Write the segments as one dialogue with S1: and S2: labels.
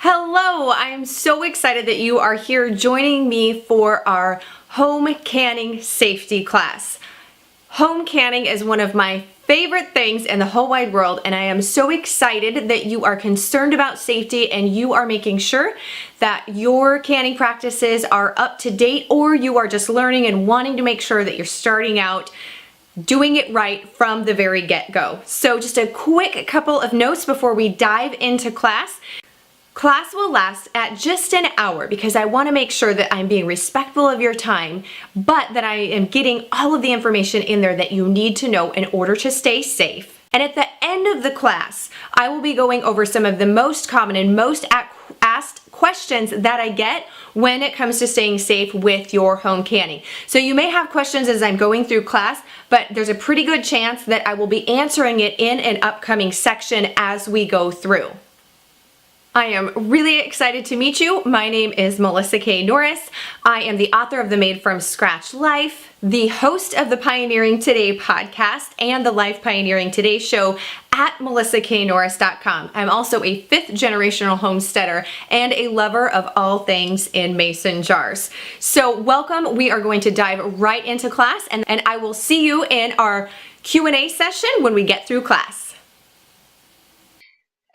S1: Hello, I am so excited that you are here joining me for our home canning safety class. Home canning is one of my favorite things in the whole wide world, and I am so excited that you are concerned about safety and you are making sure that your canning practices are up to date, or you are just learning and wanting to make sure that you're starting out doing it right from the very get-go. So just a quick couple of notes before we dive into class. Class will last at just an hour because I want to make sure that I'm being respectful of your time, but that I am getting all of the information in there that you need to know in order to stay safe. And at the end of the class, I will be going over some of the most common and most asked questions that I get when it comes to staying safe with your home canning. So you may have questions as I'm going through class, but there's a pretty good chance that I will be answering it in an upcoming section as we go through. I am really excited to meet you. My name is Melissa K. Norris. I am the author of the Made From Scratch Life, the host of the Pioneering Today podcast and the Life Pioneering Today show at melissaknorris.com. I'm also a fifth generational homesteader and a lover of all things in mason jars. So welcome. We are going to dive right into class, and I will see you in our Q&A session when we get through class.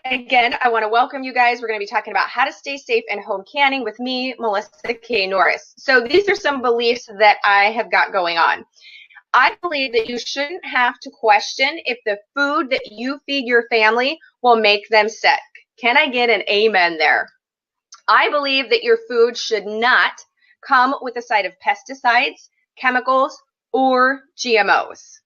S1: Again, I want to welcome you guys. We're going to be talking about how to stay safe in home canning with me, Melissa K. Norris. So these are some beliefs that I have got going on. I believe that you shouldn't have to question if the food that you feed your family will make them sick. Can I get an amen there? I believe that your food should not come with a side of pesticides, chemicals, or GMOs.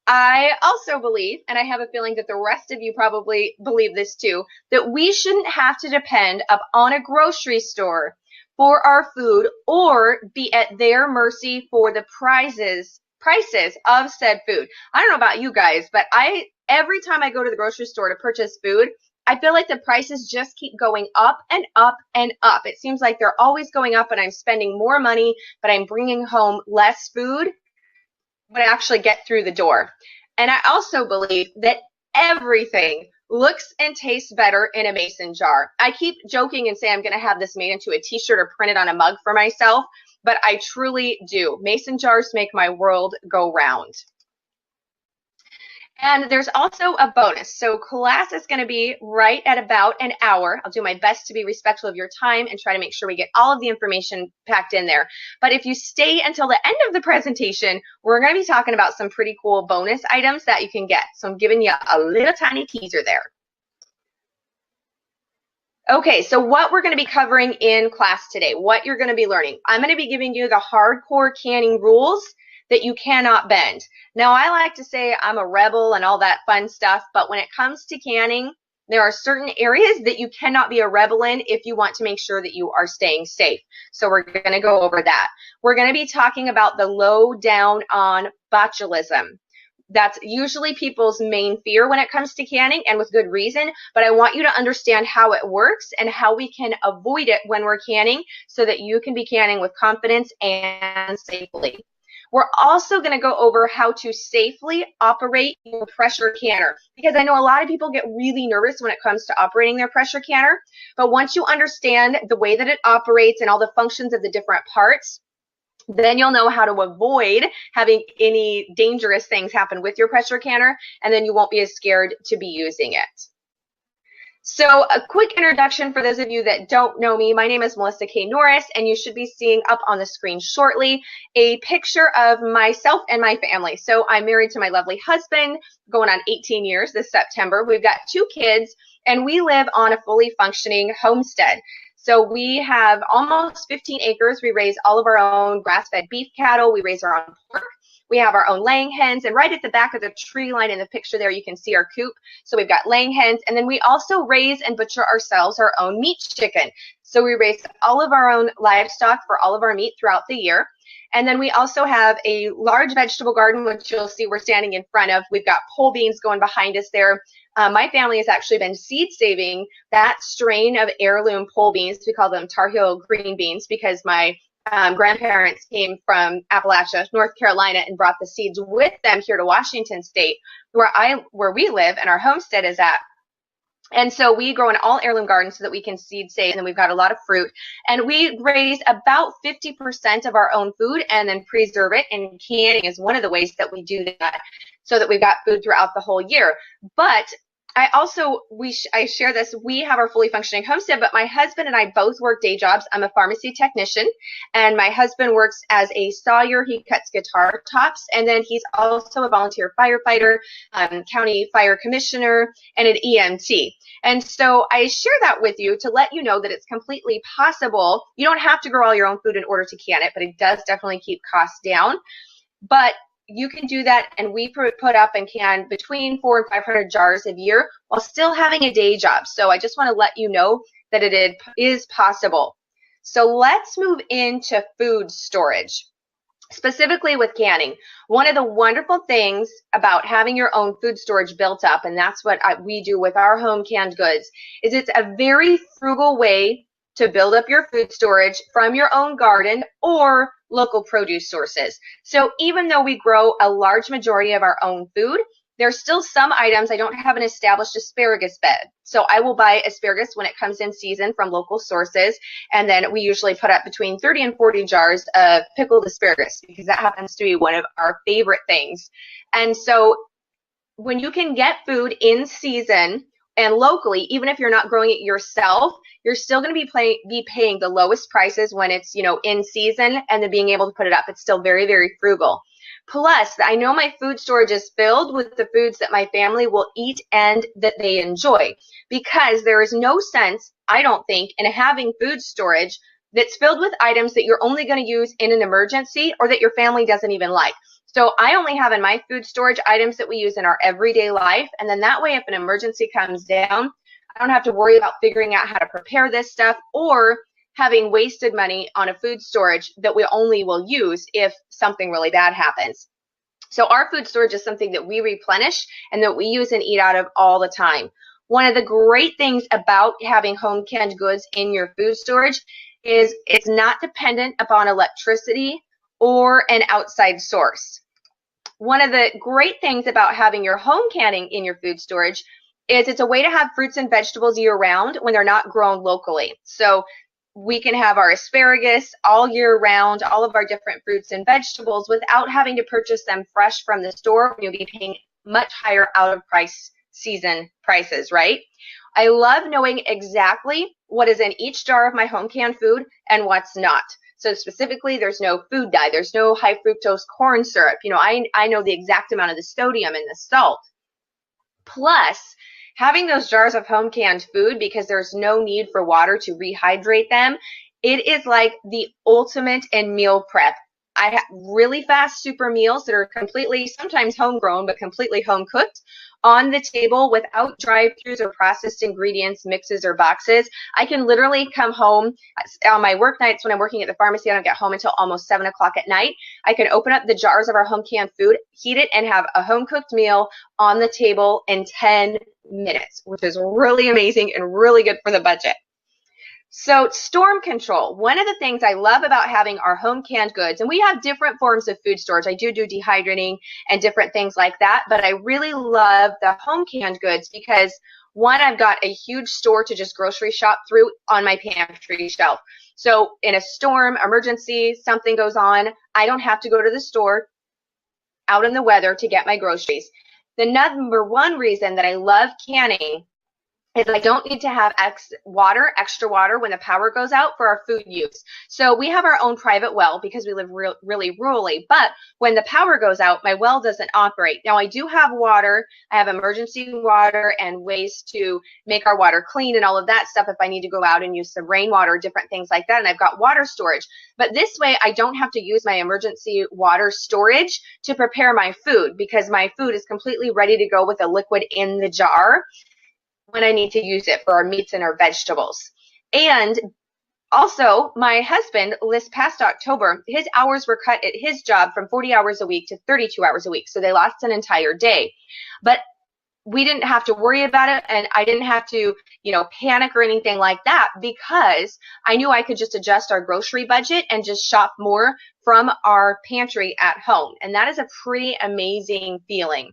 S1: I also believe, and I have a feeling that the rest of you probably believe this too, that we shouldn't have to depend upon a grocery store for our food or be at their mercy for the prices of said food. I don't know about you guys, but every time I go to the grocery store to purchase food, I feel like the prices just keep going up and up and up. It seems like they're always going up and I'm spending more money, but I'm bringing home less food when I actually get through the door. And I also believe that everything looks and tastes better in a mason jar. I keep joking and say I'm going to have this made into a t-shirt or printed on a mug for myself, but I truly do. Mason jars make my world go round. And there's also a bonus. So class is going to be right at about an hour. I'll do my best to be respectful of your time and try to make sure we get all of the information packed in there. But if you stay until the end of the presentation, we're going to be talking about some pretty cool bonus items that you can get. So I'm giving you a little tiny teaser there. Okay, so what we're going to be covering in class today, what you're going to be learning. I'm going to be giving you the hardcore canning rules that you cannot bend. Now, I like to say I'm a rebel and all that fun stuff, but when it comes to canning, there are certain areas that you cannot be a rebel in if you want to make sure that you are staying safe. So we're going to go over that. We're going to be talking about the lowdown on botulism. That's usually people's main fear when it comes to canning, and with good reason, but I want you to understand how it works and how we can avoid it when we're canning so that you can be canning with confidence and safely. We're also going to go over how to safely operate your pressure canner, because I know a lot of people get really nervous when it comes to operating their pressure canner, but once you understand the way that it operates and all the functions of the different parts, then you'll know how to avoid having any dangerous things happen with your pressure canner, and then you won't be as scared to be using it. So a quick introduction for those of you that don't know me. My name is Melissa K. Norris, and you should be seeing up on the screen shortly a picture of myself and my family. So I'm married to my lovely husband, going on 18 years this September. We've got 2 kids, and we live on a fully functioning homestead. So we have almost 15 acres. We raise all of our own grass-fed beef cattle. We raise our own pork. We have our own laying hens, and right at the back of the tree line in the picture there, you can see our coop. So we've got laying hens, and then we also raise and butcher ourselves our own meat chicken. So we raise all of our own livestock for all of our meat throughout the year. And then we also have a large vegetable garden, which you'll see we're standing in front of. We've got pole beans going behind us there. My family has actually been seed saving that strain of heirloom pole beans. We call them Tar Heel green beans because my grandparents came from Appalachia, North Carolina, and brought the seeds with them here to Washington State, where we live and our homestead is at. And so we grow in all heirloom gardens so that we can seed save, and then we've got a lot of fruit. And we raise about 50% of our own food and then preserve it, and canning is one of the ways that we do that so that we've got food throughout the whole year. But I also, I share this, we have our fully functioning homestead, but my husband and I both work day jobs. I'm a pharmacy technician, and my husband works as a sawyer. He cuts guitar tops, and then he's also a volunteer firefighter, county fire commissioner, and an EMT. And so I share that with you to let you know that it's completely possible. You don't have to grow all your own food in order to can it, but it does definitely keep costs down. But you can do that, and we put up and can between 400 and 500 jars a year while still having a day job. So I just want to let you know that it is possible. So let's move into food storage. Specifically with canning, one of the wonderful things about having your own food storage built up, and that's what we do with our home canned goods, is it's a very frugal way to build up your food storage from your own garden or local produce sources. So even though we grow a large majority of our own food, there's still some items. I don't have an established asparagus bed, so I will buy asparagus when it comes in season from local sources, and then we usually put up between 30 and 40 jars of pickled asparagus because that happens to be one of our favorite things. And so when you can get food in season and locally, even if you're not growing it yourself, you're still going to be paying the lowest prices when it's, you know, in season, and then being able to put it up. It's still very, very frugal. Plus, I know my food storage is filled with the foods that my family will eat and that they enjoy, because there is no sense, I don't think, in having food storage that's filled with items that you're only going to use in an emergency or that your family doesn't even like. So I only have in my food storage items that we use in our everyday life, and then that way if an emergency comes down, I don't have to worry about figuring out how to prepare this stuff or having wasted money on a food storage that we only will use if something really bad happens. So our food storage is something that we replenish and that we use and eat out of all the time. One of the great things about having home canned goods in your food storage is it's not dependent upon electricity or an outside source. One of the great things about having your home canning in your food storage is it's a way to have fruits and vegetables year round when they're not grown locally. So we can have our asparagus all year round, all of our different fruits and vegetables, without having to purchase them fresh from the store. You'll be paying much higher out of price season prices, right? I love knowing exactly what is in each jar of my home canned food and what's not. So specifically, there's no food dye, there's no high fructose corn syrup. You know, I know the exact amount of the sodium and the salt. Plus, having those jars of home canned food, because there's no need for water to rehydrate them, it is like the ultimate in meal prep. I have really fast super meals that are completely, sometimes homegrown, but completely home cooked on the table without drive-thrus or processed ingredients, mixes, or boxes. I can literally come home on my work nights when I'm working at the pharmacy. I don't get home until almost 7 o'clock at night. I can open up the jars of our home canned food, heat it, and have a home cooked meal on the table in 10 minutes, which is really amazing and really good for the budget. So storm control, one of the things I love about having our home canned goods, and we have different forms of food storage. I do dehydrating and different things like that, but I really love the home canned goods because, one, I've got a huge store to just grocery shop through on my pantry shelf. So in a storm, emergency, something goes on, I don't have to go to the store out in the weather to get my groceries. The number one reason that I love canning is I don't need to have extra water when the power goes out for our food use. So we have our own private well because we live really rurally, but when the power goes out, my well doesn't operate. Now I do have water. I have emergency water and ways to make our water clean and all of that stuff if I need to go out and use some rainwater, different things like that, and I've got water storage. But this way I don't have to use my emergency water storage to prepare my food because my food is completely ready to go with a liquid in the jar when I need to use it for our meats and our vegetables. And also, my husband, this past October, his hours were cut at his job from 40 hours a week to 32 hours a week. So they lost an entire day. But we didn't have to worry about it, and I didn't have to, panic or anything like that because I knew I could just adjust our grocery budget and just shop more from our pantry at home. And that is a pretty amazing feeling.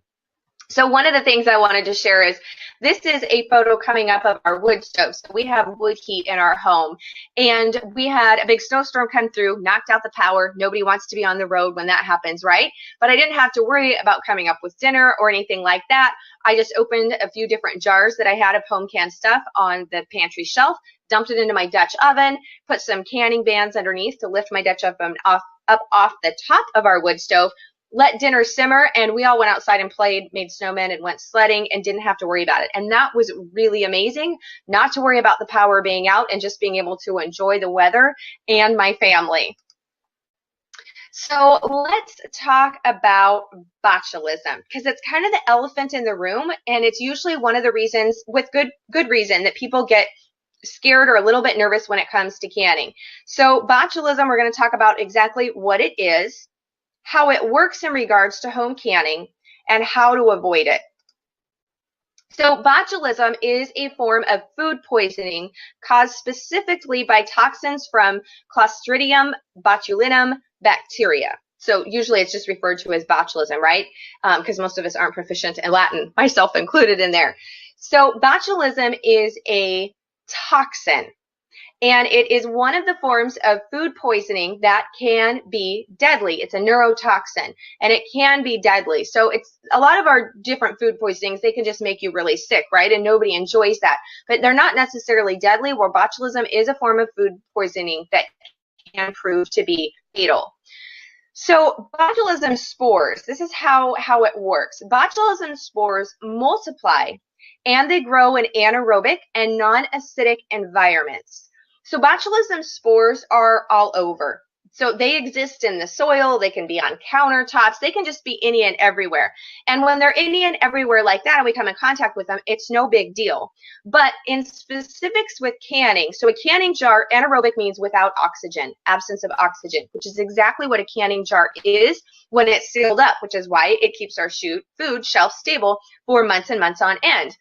S1: So one of the things I wanted to share is this is a photo coming up of our wood stove. So we have wood heat in our home, and we had a big snowstorm come through, knocked out the power. Nobody wants to be on the road when that happens, right? But I didn't have to worry about coming up with dinner or anything like that. I just opened a few different jars that I had of home canned stuff on the pantry shelf, dumped it into my Dutch oven, put some canning bands underneath to lift my Dutch oven up off the top of our wood stove, let dinner simmer, and we all went outside and played, made snowmen, and went sledding, and didn't have to worry about it. And that was really amazing, not to worry about the power being out and just being able to enjoy the weather and my family. So let's talk about botulism, because it's kind of the elephant in the room, and it's usually one of the reasons, with good reason, that people get scared or a little bit nervous when it comes to canning. So botulism, we're going to talk about exactly what it is, how it works in regards to home canning, and how to avoid it. So botulism is a form of food poisoning caused specifically by toxins from Clostridium botulinum bacteria. So usually it's just referred to as botulism, right? Because most of us aren't proficient in Latin, myself included in there. So botulism is a toxin, and it is one of the forms of food poisoning that can be deadly. It's a neurotoxin, and it can be deadly. So it's a lot of our different food poisonings, they can just make you really sick, right? And nobody enjoys that. But they're not necessarily deadly, where botulism is a form of food poisoning that can prove to be fatal. So botulism spores, this is how it works. Botulism spores multiply, and they grow in anaerobic and non-acidic environments. So botulism spores are all over. So they exist in the soil, they can be on countertops, they can just be any and everywhere. And when they're any and everywhere like that and we come in contact with them, it's no big deal. But in specifics with canning, so a canning jar, anaerobic means without oxygen, absence of oxygen, which is exactly what a canning jar is when it's sealed up, which is why it keeps our food shelf stable for months and months on end.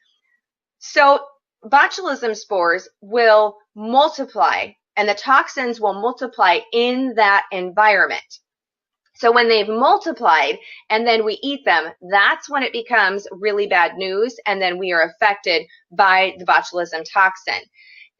S1: So botulism spores will multiply, and the toxins will multiply in that environment. So when they've multiplied and then we eat them, that's when it becomes really bad news, and then we are affected by the botulism toxin.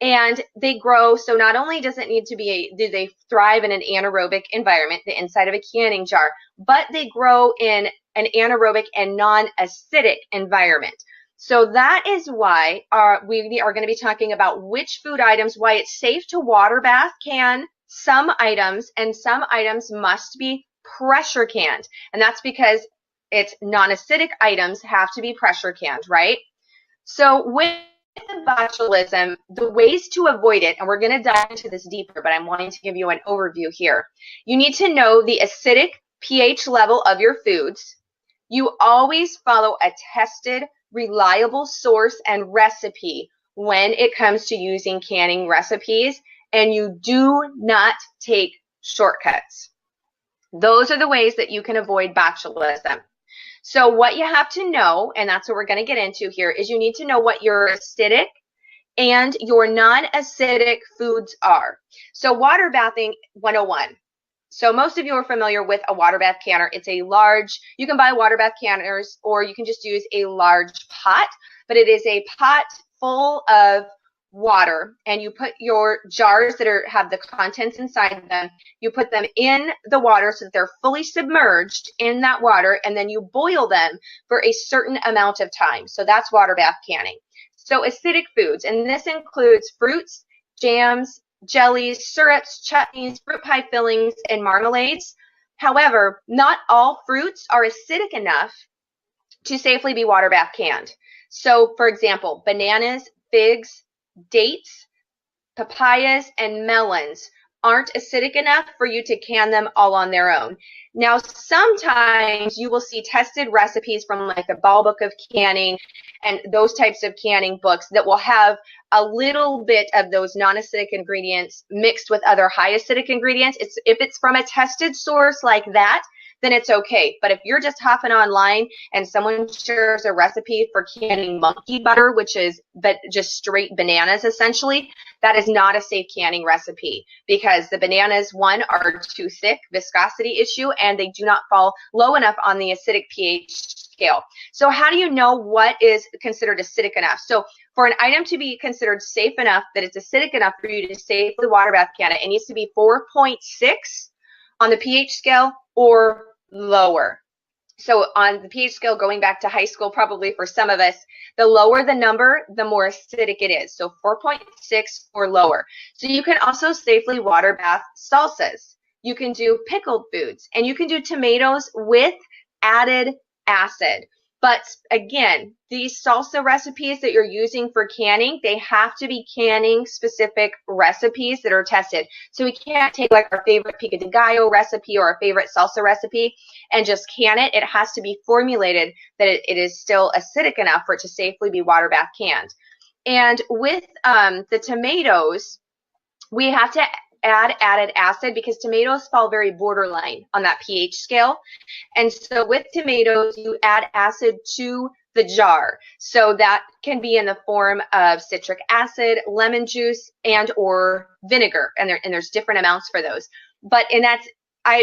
S1: And they grow, so not only does it need to be, do they thrive in an anaerobic environment, the inside of a canning jar, but they grow in an anaerobic and non-acidic environment. So that is why we are going to be talking about which food items, why it's safe to water bath can some items, and some items must be pressure canned. And that's because it's non-acidic items have to be pressure canned, right? So with the botulism, the ways to avoid it, and we're going to dive into this deeper, but I'm wanting to give you an overview here. You need to know the acidic pH level of your foods. You always follow a tested, reliable source and recipe when it comes to using canning recipes, and you do not take shortcuts. Those are the ways that you can avoid botulism. So what you have to know, and that's what we're going to get into here, is you need to know what your acidic and your non-acidic foods are. So water bathing 101. So most of you are familiar with a water bath canner. It's a large, you can buy water bath canners, or you can just use a large pot, but it is a pot full of water, and you put your jars that have the contents inside them, you put them in the water so that they're fully submerged in that water, and then you boil them for a certain amount of time. So that's water bath canning. So acidic foods, and this includes fruits, jams, jellies, syrups, chutneys, fruit pie fillings, and marmalades. However, not all fruits are acidic enough to safely be water bath canned. So, for example, bananas, figs, dates, papayas, and melons aren't acidic enough for you to can them all on their own. Now, sometimes you will see tested recipes from like the Ball Book of Canning and those types of canning books that will have a little bit of those non-acidic ingredients mixed with other high acidic ingredients. If it's from a tested source like that, then it's okay. But if you're just hopping online and someone shares a recipe for canning monkey butter, which is just straight bananas essentially, that is not a safe canning recipe, because the bananas, one, are too thick, viscosity issue, and they do not fall low enough on the acidic pH scale. So how do you know what is considered acidic enough? So for an item to be considered safe enough that it's acidic enough for you to safely water bath can it needs to be 4.6 on the pH scale or lower. So on the pH scale, going back to high school, probably for some of us, the lower the number, the more acidic it is. So 4.6 or lower. So you can also safely water bath salsas. You can do pickled foods, and you can do tomatoes with added acid. But again, these salsa recipes that you're using for canning, they have to be canning specific recipes that are tested. So we can't take like our favorite pico de gallo recipe or our favorite salsa recipe and just can it. It has to be formulated that it is still acidic enough for it to safely be water bath canned. And with the tomatoes, we have to add added acid because tomatoes fall very borderline on that pH scale. And so with tomatoes, you add acid to the jar. So that can be in the form of citric acid, lemon juice, and or vinegar. And there's different amounts for those. But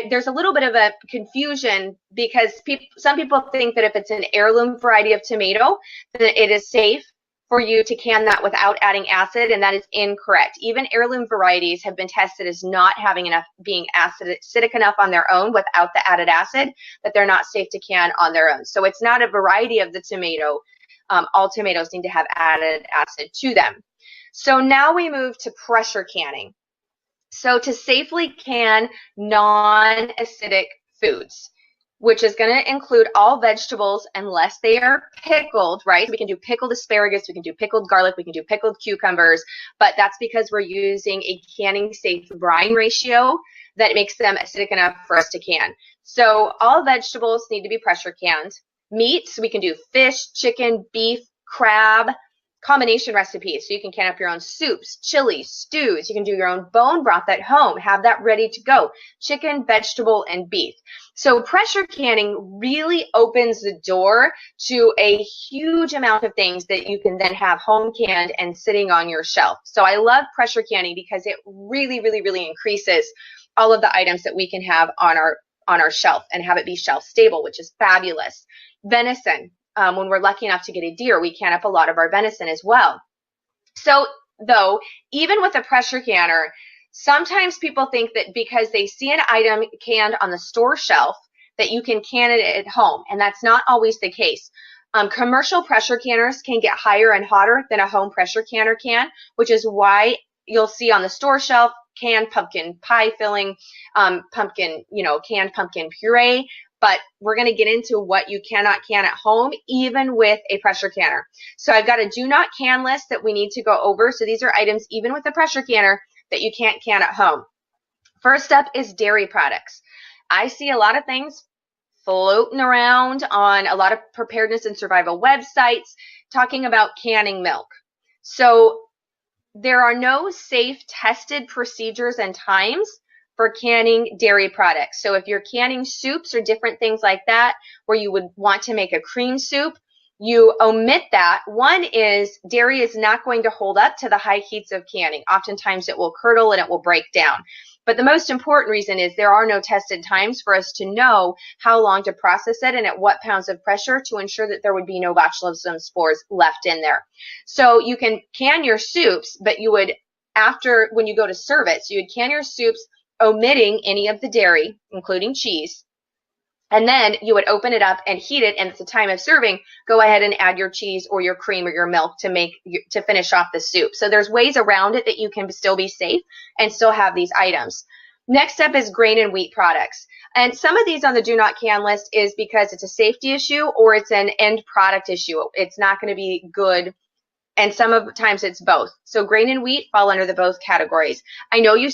S1: there's a little bit of a confusion because some people think that if it's an heirloom variety of tomato, then it is safe for you to can that without adding acid, and that is incorrect. Even heirloom varieties have been tested as not having enough, being acidic enough on their own without the added acid, that they're not safe to can on their own. So it's not a variety of the tomato. All tomatoes need to have added acid to them. So now we move to pressure canning. So to safely can non-acidic foods, which is going to include all vegetables unless they are pickled, right? So we can do pickled asparagus, we can do pickled garlic, we can do pickled cucumbers, but that's because we're using a canning safe brine ratio that makes them acidic enough for us to can. So all vegetables need to be pressure canned. Meats, we can do fish, chicken, beef, crab, combination recipes. So you can can up your own soups, chilies, stews. You can do your own bone broth at home. Have that ready to go. Chicken, vegetable, and beef. So pressure canning really opens the door to a huge amount of things that you can then have home canned and sitting on your shelf. So I love pressure canning because it really, really, really increases all of the items that we can have on our shelf and have it be shelf stable, which is fabulous. Venison. When we're lucky enough to get a deer, we can up a lot of our venison as well. So though, even with a pressure canner, sometimes people think that because they see an item canned on the store shelf that you can can it at home, and that's not always the case. Commercial pressure canners can get higher and hotter than a home pressure canner can, which is why you'll see on the store shelf canned pumpkin pie filling, canned pumpkin puree. But we're going to get into what you cannot can at home, even with a pressure canner. So I've got a do not can list that we need to go over. So these are items, even with a pressure canner, that you can't can at home. First up is dairy products. I see a lot of things floating around on a lot of preparedness and survival websites talking about canning milk. So there are no safe tested procedures and times for canning dairy products. So if you're canning soups or different things like that, where you would want to make a cream soup, you omit that. One is dairy is not going to hold up to the high heats of canning. Oftentimes it will curdle and it will break down. But the most important reason is there are no tested times for us to know how long to process it and at what pounds of pressure to ensure that there would be no botulism spores left in there. So you can can your soups, but you would, when you go to serve it, so you would can your soups omitting any of the dairy, including cheese, and then you would open it up and heat it, and at the time of serving, go ahead and add your cheese or your cream or your milk to finish off the soup. So there's ways around it that you can still be safe and still have these items. Next up is grain and wheat products. And some of these on the do not can list is because it's a safety issue or it's an end product issue. It's not going to be good. And sometimes it's both. So grain and wheat fall under the both categories. I know you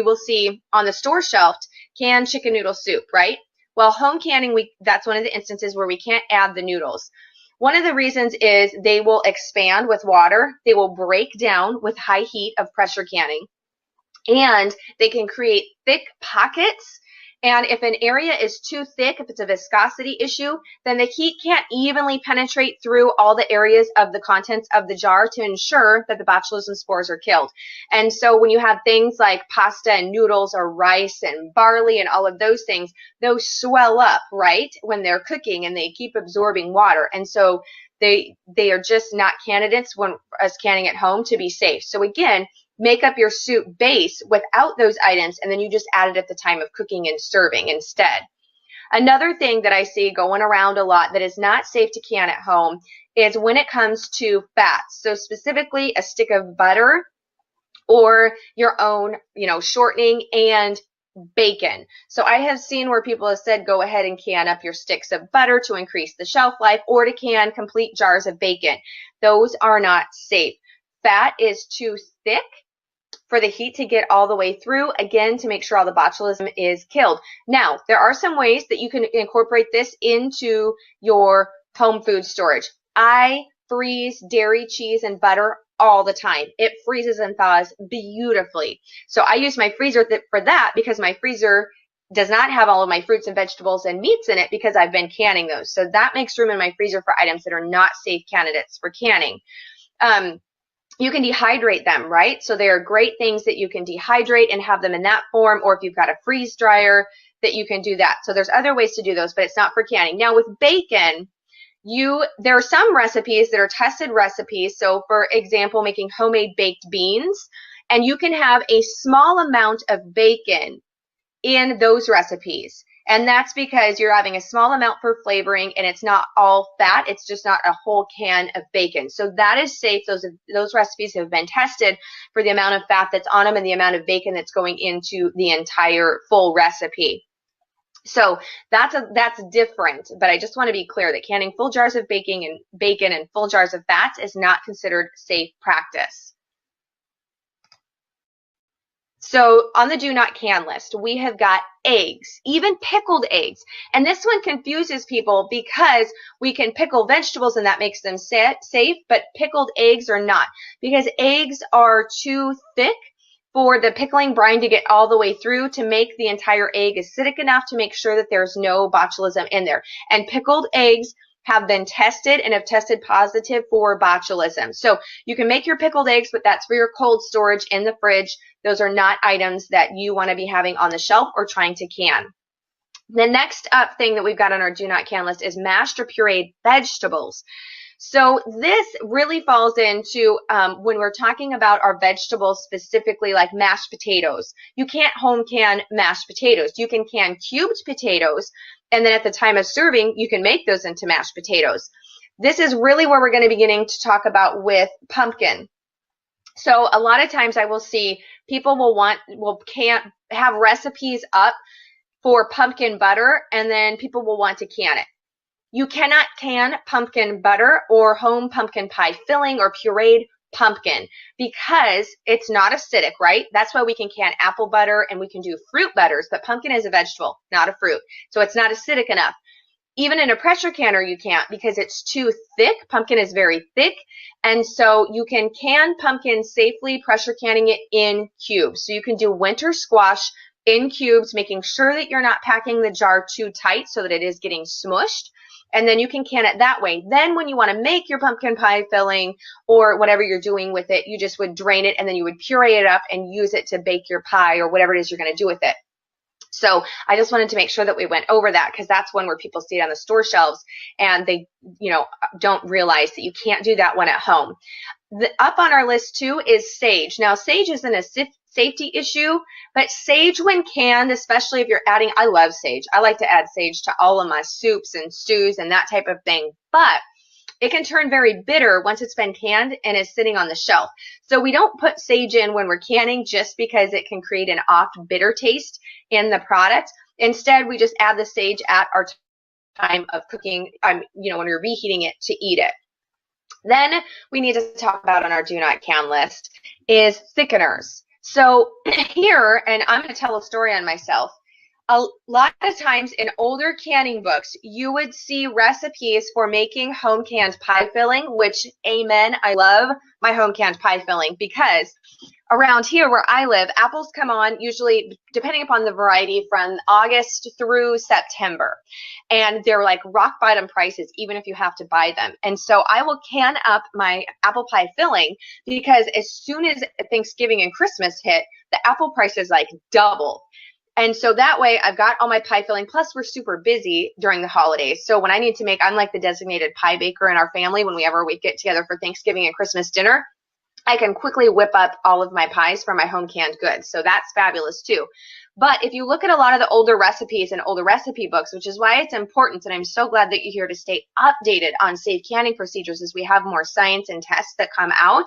S1: will see on the store shelf canned chicken noodle soup, right? Well, home canning, that's one of the instances where we can't add the noodles. One of the reasons is they will expand with water. They will break down with high heat of pressure canning. And they can create thick pockets And if an area is too thick, if it's a viscosity issue, then the heat can't evenly penetrate through all the areas of the contents of the jar to ensure that the botulism spores are killed. And so when you have things like pasta and noodles or rice and barley and all of those things, those swell up, right, when they're cooking, and they keep absorbing water. And so they are just not candidates when us canning at home to be safe. So again, make up your soup base without those items, and then you just add it at the time of cooking and serving instead. Another thing that I see going around a lot that is not safe to can at home is when it comes to fats. So specifically a stick of butter or your own, shortening, and bacon. So I have seen where people have said go ahead and can up your sticks of butter to increase the shelf life, or to can complete jars of bacon. Those are not safe. Fat is too thick for the heat to get all the way through, again, to make sure all the botulism is killed. Now, there are some ways that you can incorporate this into your home food storage. I freeze dairy, cheese, and butter all the time. It freezes and thaws beautifully. So I use my freezer for that, because my freezer does not have all of my fruits and vegetables and meats in it, because I've been canning those. So that makes room in my freezer for items that are not safe candidates for canning. You can dehydrate them, right? So they are great things that you can dehydrate and have them in that form, or if you've got a freeze dryer, that you can do that. So there's other ways to do those, but it's not for canning. Now with bacon, there are some recipes that are tested recipes. So for example, making homemade baked beans, and you can have a small amount of bacon in those recipes. And that's because you're having a small amount for flavoring, and it's not all fat. It's just not a whole can of bacon. So that is safe. Those recipes have been tested for the amount of fat that's on them and the amount of bacon that's going into the entire full recipe. So that's different, but I just want to be clear that canning full jars of bacon and full jars of fats is not considered safe practice. So on the do not can list, we have got eggs, even pickled eggs. And this one confuses people because we can pickle vegetables and that makes them safe, but pickled eggs are not, because eggs are too thick for the pickling brine to get all the way through to make the entire egg acidic enough to make sure that there's no botulism in there. And pickled eggs have been tested and have tested positive for botulism. So you can make your pickled eggs, but that's for your cold storage in the fridge. Those are not items that you want to be having on the shelf or trying to can. The next up thing that we've got on our do not can list is mashed or pureed vegetables. So this really falls into when we're talking about our vegetables, specifically like mashed potatoes. You can't home can mashed potatoes. You can can cubed potatoes, and then at the time of serving, you can make those into mashed potatoes. This is really where we're going to be beginning to talk about with pumpkin. So a lot of times I will see people will have recipes up for pumpkin butter, and then people will want to can it. You cannot can pumpkin butter or home pumpkin pie filling or pureed pumpkin because it's not acidic, right? That's why we can can apple butter and we can do fruit butters, but pumpkin is a vegetable, not a fruit. So it's not acidic enough. Even in a pressure canner, you can't because it's too thick. Pumpkin is very thick. And so you can can pumpkin safely, pressure canning it in cubes. So you can do winter squash in cubes, making sure that you're not packing the jar too tight so that it is getting smushed. And then you can can it that way. Then when you want to make your pumpkin pie filling or whatever you're doing with it, you just would drain it and then you would puree it up and use it to bake your pie or whatever it is you're going to do with it. So I just wanted to make sure that we went over that because that's one where people see it on the store shelves and they, don't realize that you can't do that one at home. Up on our list too is sage. Now sage isn't a safety issue, but sage when canned, especially if you're adding, I love sage. I like to add sage to all of my soups and stews and that type of thing, but it can turn very bitter once it's been canned and is sitting on the shelf. So we don't put sage in when we're canning just because it can create an off bitter taste in the product. Instead, we just add the sage at our time of cooking, when we're reheating it to eat it. Then we need to talk about on our do not can list is thickeners. So here, and I'm going to tell a story on myself. a lot of times in older canning books, you would see recipes for making home canned pie filling, which, amen, I love my home canned pie filling, because around here where I live, apples come on usually, depending upon the variety, from August through September. And they're like rock bottom prices, even if you have to buy them. And so I will can up my apple pie filling, because as soon as Thanksgiving and Christmas hit, the apple prices like double. And so that way I've got all my pie filling. Plus we're super busy during the holidays. So when I need to make, I'm like the designated pie baker in our family. Whenever we get together for Thanksgiving and Christmas dinner, I can quickly whip up all of my pies from my home canned goods. So that's fabulous too. But if you look at a lot of the older recipes and older recipe books, which is why it's important, and I'm so glad that you're here to stay updated on safe canning procedures as we have more science and tests that come out,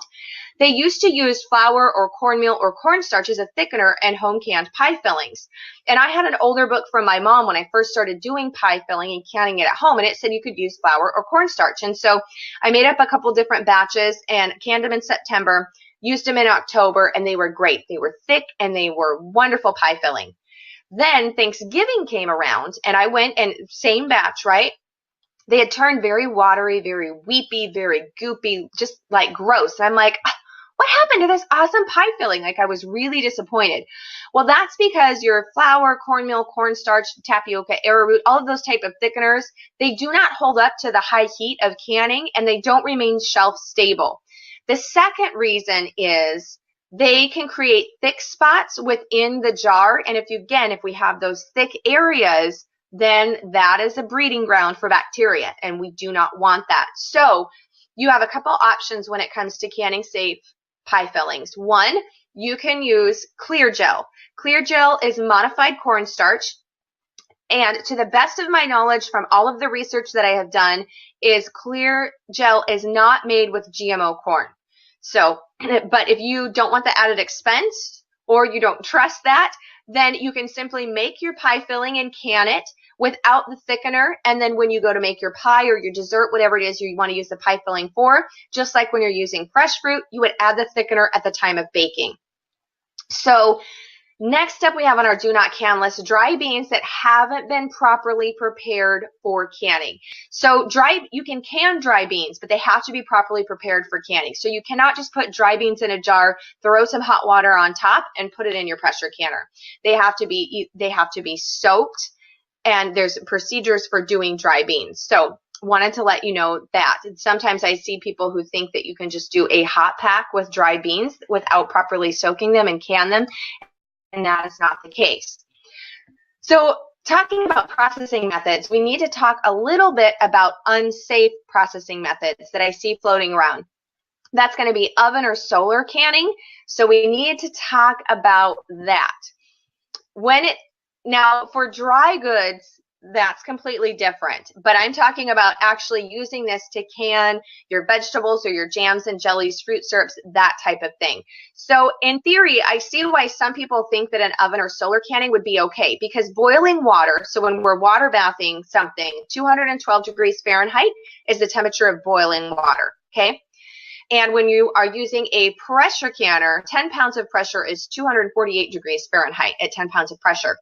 S1: they used to use flour or cornmeal or cornstarch as a thickener in home canned pie fillings. And I had an older book from my mom when I first started doing pie filling and canning it at home, and it said you could use flour or cornstarch. And so I made up a couple different batches and canned them in September, used them in October, and they were great. They were thick and they were wonderful pie filling. Then Thanksgiving came around and I went and same batch, right? They had turned very watery, very weepy, very goopy, just like gross. I'm like, what happened to this awesome pie filling? Like, I was really disappointed. Well, that's because your flour, cornmeal, cornstarch, tapioca, arrowroot, all of those type of thickeners, they do not hold up to the high heat of canning and they don't remain shelf stable. The second reason is they can create thick spots within the jar. And if we have those thick areas, then that is a breeding ground for bacteria, and we do not want that. So you have a couple options when it comes to canning safe pie fillings. One, you can use clear gel. Clear gel is modified cornstarch. And to the best of my knowledge from all of the research that I have done, is clear gel is not made with GMO corn. So, but if you don't want the added expense or you don't trust that, then you can simply make your pie filling and can it without the thickener. And then when you go to make your pie or your dessert, whatever it is you want to use the pie filling for, just like when you're using fresh fruit, you would add the thickener at the time of baking. So next up, we have on our do not can list dry beans that haven't been properly prepared for canning. So you can can dry beans, but they have to be properly prepared for canning. So you cannot just put dry beans in a jar, throw some hot water on top, and put it in your pressure canner. They have to be soaked, and there's procedures for doing dry beans. So wanted to let you know that. Sometimes I see people who think that you can just do a hot pack with dry beans without properly soaking them and can them. And that is not the case. So talking about processing methods, we need to talk a little bit about unsafe processing methods that I see floating around. That's going to be oven or solar canning. So we need to talk about that. Now for dry goods, that's completely different. But I'm talking about actually using this to can your vegetables or your jams and jellies, fruit syrups, that type of thing. So in theory, I see why some people think that an oven or solar canning would be okay, because boiling water, so when we're water bathing something, 212 degrees Fahrenheit is the temperature of boiling water, okay? And when you are using a pressure canner, 10 pounds of pressure is 248 degrees Fahrenheit at 10 pounds of pressure.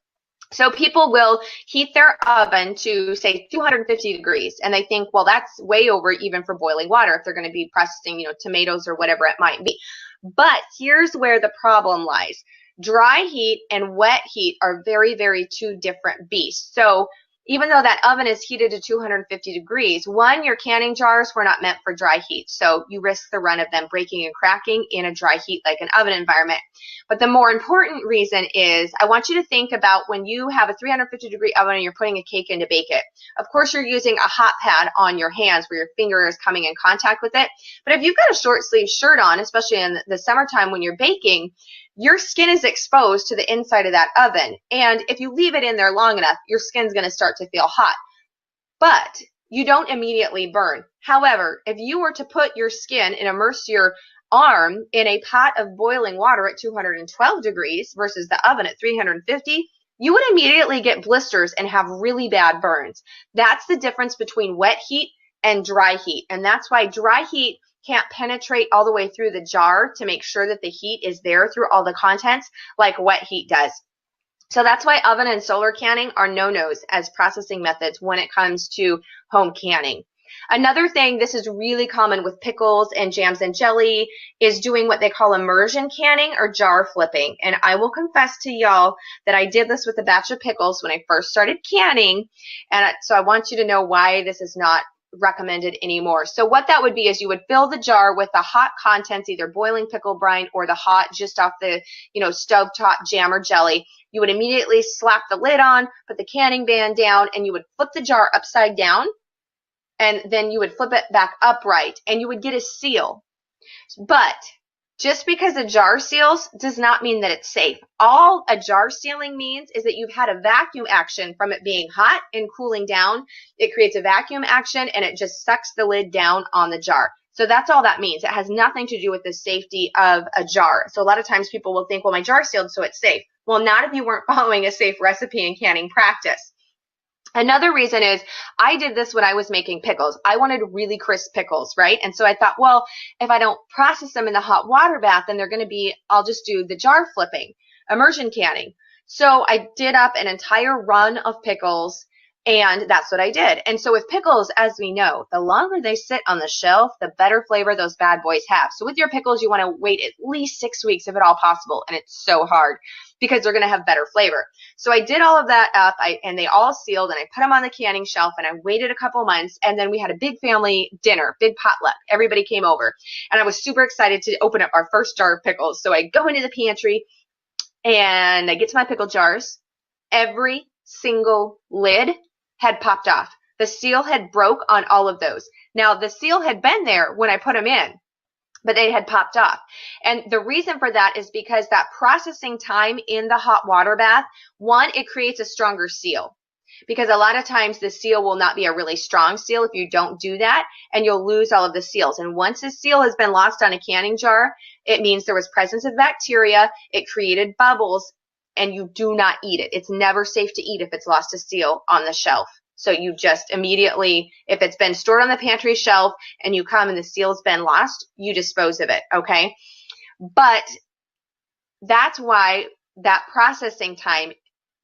S1: So people will heat their oven to, say, 250 degrees, and they think, well, that's way over even for boiling water if they're going to be processing, tomatoes or whatever it might be. But here's where the problem lies. Dry heat and wet heat are very, very two different beasts. So even though that oven is heated to 250 degrees, your canning jars were not meant for dry heat. So you risk the run of them breaking and cracking in a dry heat like an oven environment. But the more important reason is I want you to think about when you have a 350 degree oven and you're putting a cake in to bake it. Of course, you're using a hot pad on your hands where your finger is coming in contact with it. But if you've got a short sleeve shirt on, especially in the summertime when you're baking, your skin is exposed to the inside of that oven. And if you leave it in there long enough, your skin's going to start to feel hot. But you don't immediately burn. However, if you were to put your skin and immerse your arm in a pot of boiling water at 212 degrees versus the oven at 350, you would immediately get blisters and have really bad burns. That's the difference between wet heat and dry heat. And that's why dry heat can't penetrate all the way through the jar to make sure that the heat is there through all the contents like wet heat does. So that's why oven and solar canning are no-nos as processing methods when it comes to home canning. Another thing, this is really common with pickles and jams and jelly, is doing what they call immersion canning or jar flipping. And I will confess to y'all that I did this with a batch of pickles when I first started canning. And so I want you to know why this is not recommended anymore. So what that would be is you would fill the jar with the hot contents, either boiling pickle brine or the hot just off the, stovetop jam or jelly. You would immediately slap the lid on, put the canning band down, and you would flip the jar upside down, and then you would flip it back upright, and you would get a seal. But just because a jar seals does not mean that it's safe. All a jar sealing means is that you've had a vacuum action from it being hot and cooling down. It creates a vacuum action, and it just sucks the lid down on the jar. So that's all that means. It has nothing to do with the safety of a jar. So a lot of times people will think, well, my jar sealed, so it's safe. Well, not if you weren't following a safe recipe in canning practice. Another reason is I did this when I was making pickles. I wanted really crisp pickles, right? And so I thought, well, if I don't process them in the hot water bath, then they're going to be, I'll just do the jar flipping, immersion canning. So I did up an entire run of pickles, and that's what I did. And so with pickles, as we know, the longer they sit on the shelf, the better flavor those bad boys have. So with your pickles, you want to wait at least 6 weeks if at all possible, and it's so hard because they're going to have better flavor. So I did all of that up, and they all sealed, and I put them on the canning shelf, and I waited a couple months, and then we had a big family dinner, big potluck. Everybody came over, and I was super excited to open up our first jar of pickles. So I go into the pantry, and I get to my pickle jars. Every single lid had popped off. The seal had broke on all of those. Now, the seal had been there when I put them in, but they had popped off. And the reason for that is because that processing time in the hot water bath, one, it creates a stronger seal. Because a lot of times the seal will not be a really strong seal if you don't do that, and you'll lose all of the seals. And once the seal has been lost on a canning jar, it means there was presence of bacteria, it created bubbles, and you do not eat it. It's never safe to eat if it's lost a seal on the shelf. So you just immediately, if it's been stored on the pantry shelf and you come and the seal's been lost, you dispose of it, okay? But that's why that processing time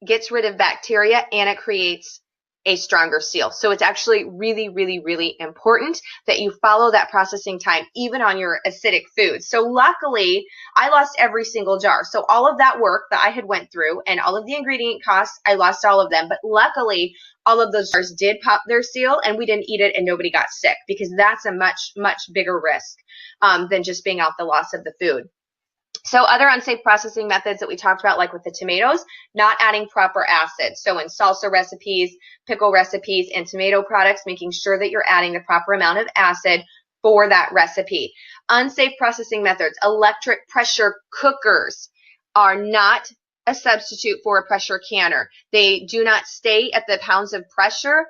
S1: gets rid of bacteria and it creates a stronger seal. So it's actually really, really, really important that you follow that processing time even on your acidic foods. So luckily, I lost every single jar. So all of that work that I had went through and all of the ingredient costs, I lost all of them. But luckily, all of those jars did pop their seal and we didn't eat it and nobody got sick, because that's a much, much bigger risk than just being out the loss of the food. So other unsafe processing methods that we talked about, like with the tomatoes, not adding proper acid. So in salsa recipes, pickle recipes, and tomato products, making sure that you're adding the proper amount of acid for that recipe. Unsafe processing methods, electric pressure cookers are not a substitute for a pressure canner. They do not stay at the pounds of pressure.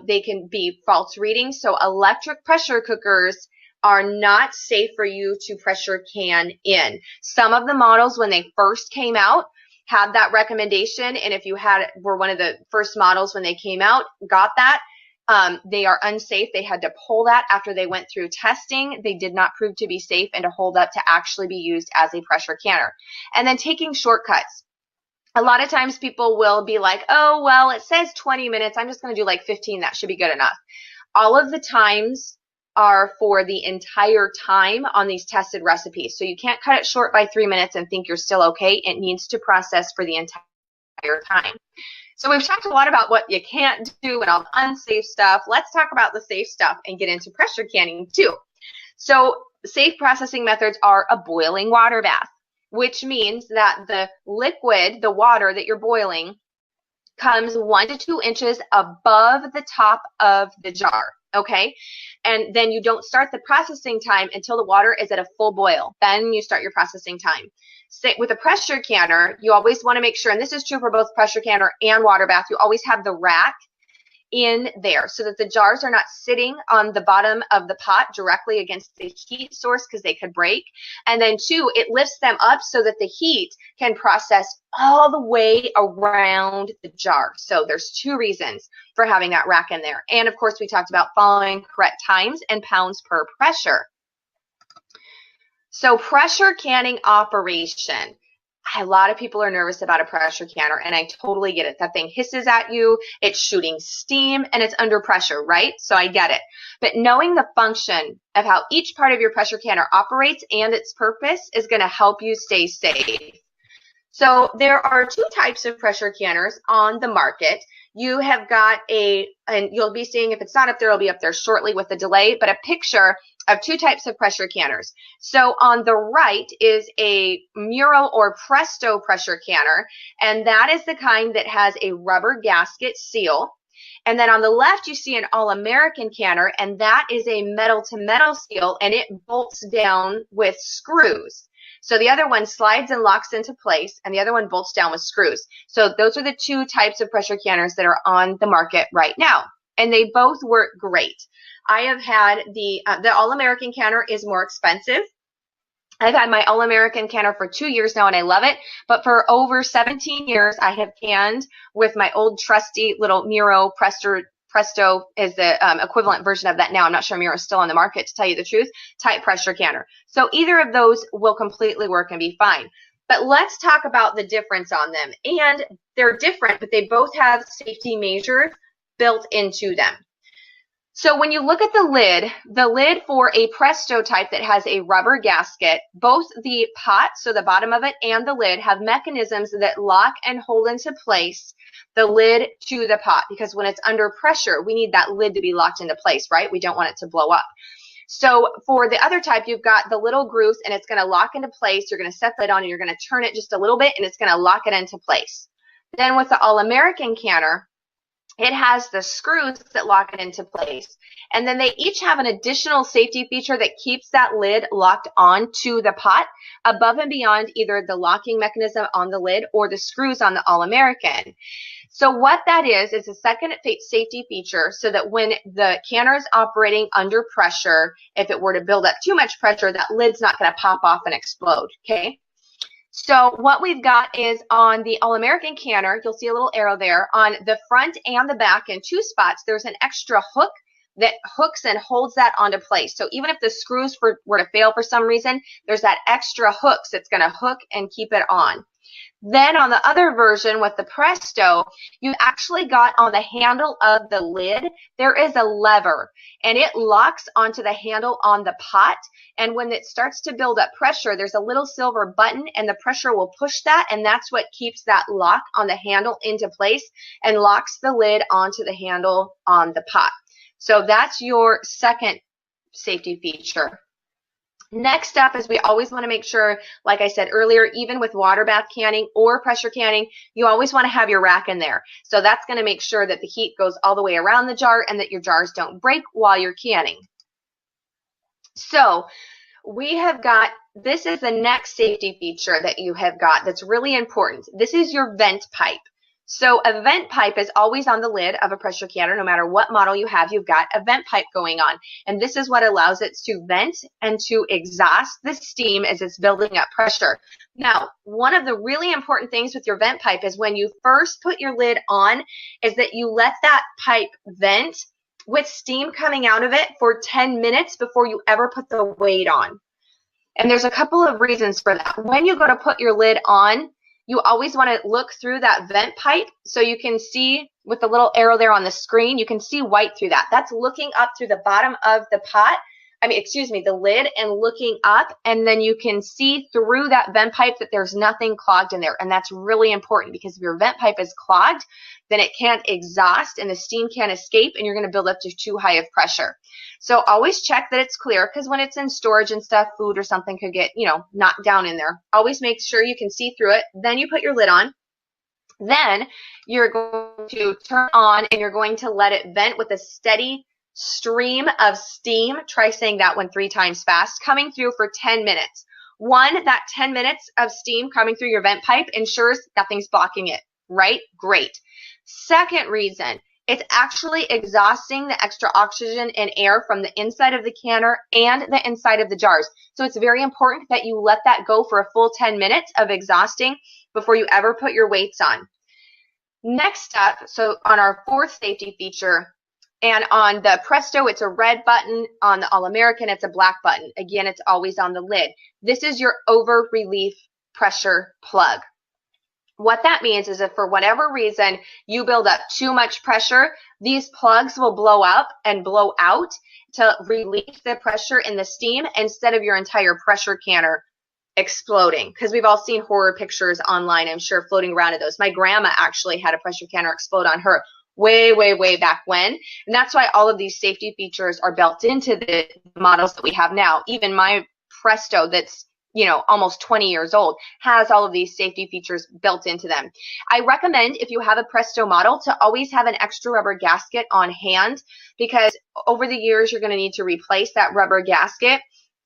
S1: They can be false readings. So electric pressure cookers are not safe for you to pressure can in. Some of the models, when they first came out, had that recommendation, and if you were one of the first models when they came out, got that, they are unsafe. They had to pull that after they went through testing. They did not prove to be safe and to hold up to actually be used as a pressure canner. And then taking shortcuts. A lot of times people will be like, oh, well, it says 20 minutes. I'm just going to do like 15. That should be good enough. All of the times are for the entire time on these tested recipes. So you can't cut it short by 3 minutes and think you're still okay. It needs to process for the entire time. So we've talked a lot about what you can't do and all the unsafe stuff. Let's talk about the safe stuff and get into pressure canning too. So safe processing methods are a boiling water bath, which means that the liquid, the water that you're boiling, comes 1 to 2 inches above the top of the jar, okay? And then you don't start the processing time until the water is at a full boil. Then you start your processing time. With a pressure canner, you always want to make sure, and this is true for both pressure canner and water bath, you always have the rack in there so that the jars are not sitting on the bottom of the pot directly against the heat source, because they could break. And then 2, it lifts them up so that the heat can process all the way around the jar. So there's 2 reasons for having that rack in there. And of course, we talked about following correct times and pounds per pressure. So pressure canning operation. A lot of people are nervous about a pressure canner, and I totally get it. That thing hisses at you, it's shooting steam, and it's under pressure, right? So I get it. But knowing the function of how each part of your pressure canner operates and its purpose is going to help you stay safe. So there are two types of pressure canners on the market. You have got and you'll be seeing, if it's not up there, it'll be up there shortly with the delay, but a picture of two types of pressure canners. So on the right is a Muro or Presto pressure canner, and that is the kind that has a rubber gasket seal. And then on the left, you see an All-American canner, and that is a metal-to-metal seal, and it bolts down with screws. So the other one slides and locks into place, and the other one bolts down with screws. So those are the two types of pressure canners that are on the market right now, and they both work great. I have had the All-American canner is more expensive. I've had my All-American canner for 2 years now, and I love it. But for over 17 years, I have canned with my old trusty little Muro Presto is the equivalent version of that now. I'm not sure Muro is still on the market, to tell you the truth, type pressure canner. So either of those will completely work and be fine. But let's talk about the difference on them. And they're different, but they both have safety measures built into them. So when you look at the lid for a Presto type that has a rubber gasket, both the pot, so the bottom of it, and the lid have mechanisms that lock and hold into place the lid to the pot, because when it's under pressure, we need that lid to be locked into place, right? We don't want it to blow up. So for the other type, you've got the little grooves, and it's going to lock into place. You're going to set the lid on, and you're going to turn it just a little bit, and it's going to lock it into place. Then with the All-American canner, it has the screws that lock it into place. And then they each have an additional safety feature that keeps that lid locked onto the pot above and beyond either the locking mechanism on the lid or the screws on the All-American. So what that is a second safety feature so that when the canner is operating under pressure, if it were to build up too much pressure, that lid's not going to pop off and explode, okay? So what we've got is on the All-American canner, you'll see a little arrow there. On the front and the back in two spots, there's an extra hook that hooks and holds that onto place. So even if the screws were to fail for some reason, there's that extra hooks that's going to hook and keep it on. Then on the other version with the Presto, you actually got on the handle of the lid, there is a lever, and it locks onto the handle on the pot. And when it starts to build up pressure, there's a little silver button, and the pressure will push that, and that's what keeps that lock on the handle into place and locks the lid onto the handle on the pot. So that's your second safety feature. Next up is we always want to make sure, like I said earlier, even with water bath canning or pressure canning, you always want to have your rack in there. So that's going to make sure that the heat goes all the way around the jar and that your jars don't break while you're canning. So we have got, this is the next safety feature that you have got that's really important. This is your vent pipe. So a vent pipe is always on the lid of a pressure canner. No matter what model you have, you've got a vent pipe going on. And this is what allows it to vent and to exhaust the steam as it's building up pressure. Now, one of the really important things with your vent pipe is when you first put your lid on is that you let that pipe vent with steam coming out of it for 10 minutes before you ever put the weight on. And there's a couple of reasons for that. When you go to put your lid on, you always want to look through that vent pipe so you can see with the little arrow there on the screen, you can see white through that. That's looking up through the bottom of the pot, the lid, and looking up, and then you can see through that vent pipe that there's nothing clogged in there. And that's really important because if your vent pipe is clogged, then it can't exhaust and the steam can't escape and you're going to build up to too high of pressure. So always check that it's clear, because when it's in storage and stuff, food or something could get, knocked down in there. Always make sure you can see through it. Then you put your lid on. Then you're going to turn on and you're going to let it vent with a steady stream of steam. Try saying that one 3 times fast, coming through for 10 minutes. That 10 minutes of steam coming through your vent pipe ensures nothing's blocking it, right? Great. Second reason, it's actually exhausting the extra oxygen and air from the inside of the canner and the inside of the jars. So it's very important that you let that go for a full 10 minutes of exhausting before you ever put your weights on. Next up, so on our fourth safety feature, and on the Presto, it's a red button. On the All-American, it's a black button. Again, it's always on the lid. This is your over relief pressure plug. What that means is if for whatever reason you build up too much pressure, these plugs will blow up and blow out to relieve the pressure in the steam instead of your entire pressure canner exploding. Because we've all seen horror pictures online, I'm sure, floating around of those. My grandma actually had a pressure canner explode on her way back when. And that's why all of these safety features are built into the models that we have now. Even my Presto that's, you know, almost 20 years old has all of these safety features built into them. I recommend, if you have a Presto model, to always have an extra rubber gasket on hand, because over the years you're going to need to replace that rubber gasket.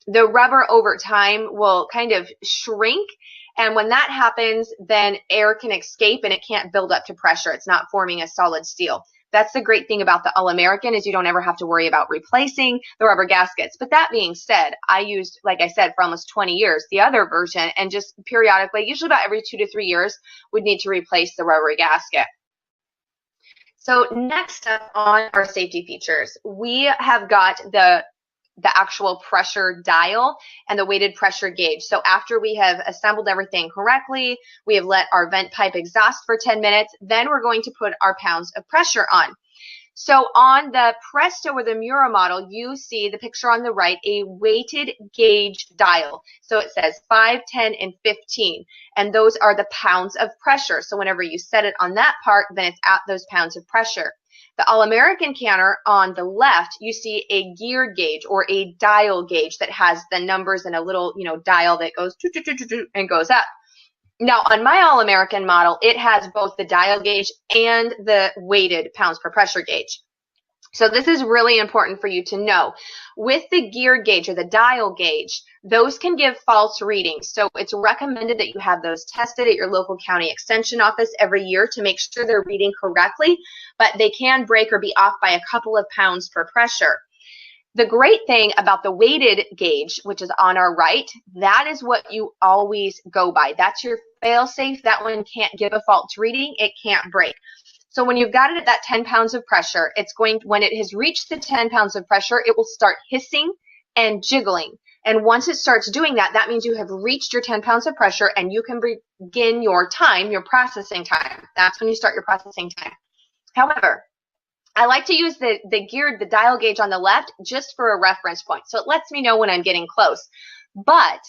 S1: The rubber over time will kind of shrink, and when that happens, then air can escape and it can't build up to pressure. It's not forming a solid steel. That's the great thing about the All-American, is you don't ever have to worry about replacing the rubber gaskets. But that being said, I used, like I said, for almost 20 years, the other version, and just periodically, usually about every 2 to 3 years, would need to replace the rubber gasket. So next up on our safety features, we have got the actual pressure dial and the weighted pressure gauge. So after we have assembled everything correctly, we have let our vent pipe exhaust for 10 minutes, then we're going to put our pounds of pressure on. So on the Presto or the Mura model, you see the picture on the right, a weighted gauge dial. So it says 5, 10, and 15, and those are the pounds of pressure. So whenever you set it on that part, then it's at those pounds of pressure. The All-American canner on the left, you see a gear gauge or a dial gauge that has the numbers and a little, you know, dial that goes and goes up. Now on my All-American model, it has both the dial gauge and the weighted pounds per pressure gauge. So this is really important for you to know. With the gear gauge or the dial gauge, those can give false readings. So it's recommended that you have those tested at your local county extension office every year to make sure they're reading correctly, but they can break or be off by a couple of pounds per pressure. The great thing about the weighted gauge, which is on our right, that is what you always go by. That's your fail-safe. That one can't give a false reading. It can't break. So when you've got it at that 10 pounds of pressure, it's going, when it has reached the 10 pounds of pressure, it will start hissing and jiggling. And once it starts doing that, that means you have reached your 10 pounds of pressure and you can begin your time, your processing time. That's when you start your processing time. However, I like to use the dial gauge on the left just for a reference point. So it lets me know when I'm getting close. But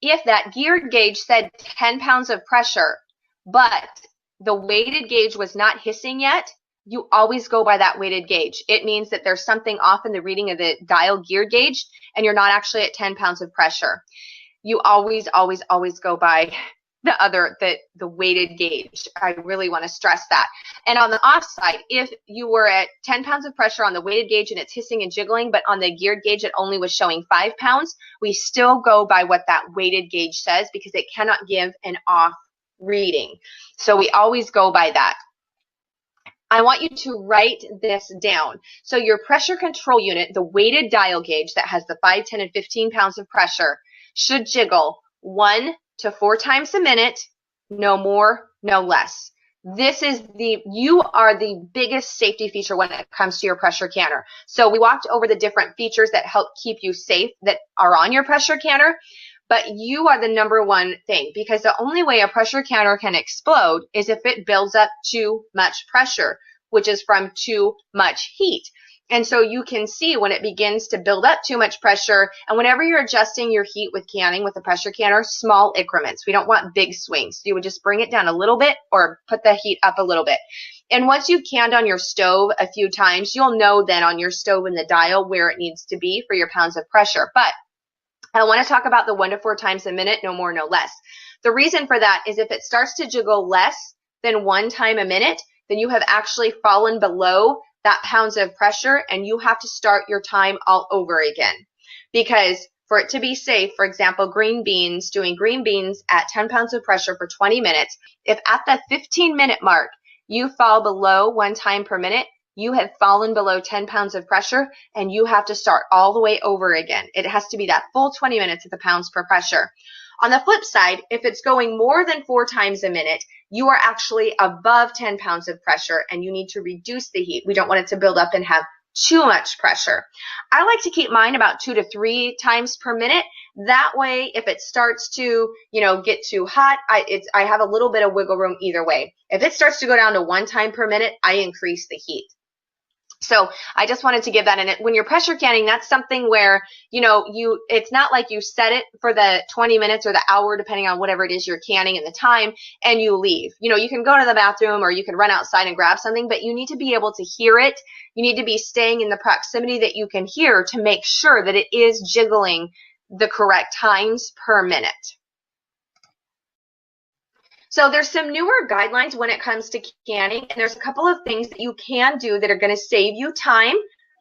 S1: if that geared gauge said 10 pounds of pressure, but the weighted gauge was not hissing yet, you always go by that weighted gauge. It means that there's something off in the reading of the dial gear gauge and you're not actually at 10 pounds of pressure. You always go by the weighted gauge. I really want to stress that. And on the off side, if you were at 10 pounds of pressure on the weighted gauge and it's hissing and jiggling, but on the geared gauge it only was showing 5 pounds, we still go by what that weighted gauge says because it cannot give an off reading. So we always go by that. I want you to write this down. So your pressure control unit, the weighted dial gauge that has the 5, 10, and 15 pounds of pressure, should jiggle 1 to 4 times a minute, no more, no less. You are the biggest safety feature when it comes to your pressure canner. So we walked over the different features that help keep you safe that are on your pressure canner. But you are the number one thing, because the only way a pressure canner can explode is if it builds up too much pressure, which is from too much heat. And so you can see when it begins to build up too much pressure, and whenever you're adjusting your heat with canning with a pressure canner, small increments. We don't want big swings. You would just bring it down a little bit or put the heat up a little bit. And once you've canned on your stove a few times, you'll know then on your stove and the dial where it needs to be for your pounds of pressure. But I want to talk about the 1 to 4 times a minute, no more, no less. The reason for that is if it starts to jiggle less than 1 time a minute, then you have actually fallen below that pounds of pressure and you have to start your time all over again. Because for it to be safe, for example, doing green beans at 10 pounds of pressure for 20 minutes, if at the 15-minute mark you fall below 1 time per minute, you have fallen below 10 pounds of pressure and you have to start all the way over again. It has to be that full 20 minutes at the pounds per pressure. On the flip side, if it's going more than 4 times a minute, you are actually above 10 pounds of pressure and you need to reduce the heat. We don't want it to build up and have too much pressure. I like to keep mine about 2 to 3 times per minute. That way, if it starts to, get too hot, I have a little bit of wiggle room either way. If it starts to go down to 1 time per minute, I increase the heat. So I just wanted to give that in it. When you're pressure canning, that's something where, it's not like you set it for the 20 minutes or the hour, depending on whatever it is you're canning and the time, and you leave. You can go to the bathroom or you can run outside and grab something, but you need to be able to hear it. You need to be staying in the proximity that you can hear to make sure that it is jiggling the correct times per minute. So there's some newer guidelines when it comes to canning, and there's a couple of things that you can do that are going to save you time,